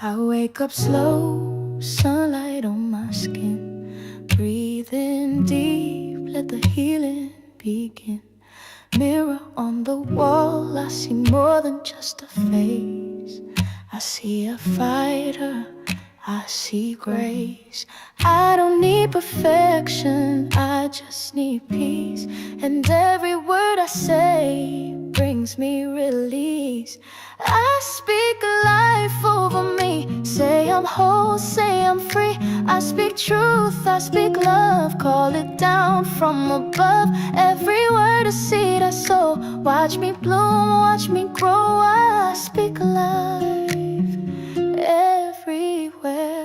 I wake up slow, sunlight on my skin. Breathe in deep, let the healing begin. Mirror on the wall, I see more than just a face. I see a fighter, I see grace. I don't need perfection, I just need peace. And every word I say brings me release. I speak life over me, say I'm whole, say I'm free. I speak truth, I speak love, call it down from above. Every word a seed I sow, watch me bloom, watch me grow. I speak life everywhere.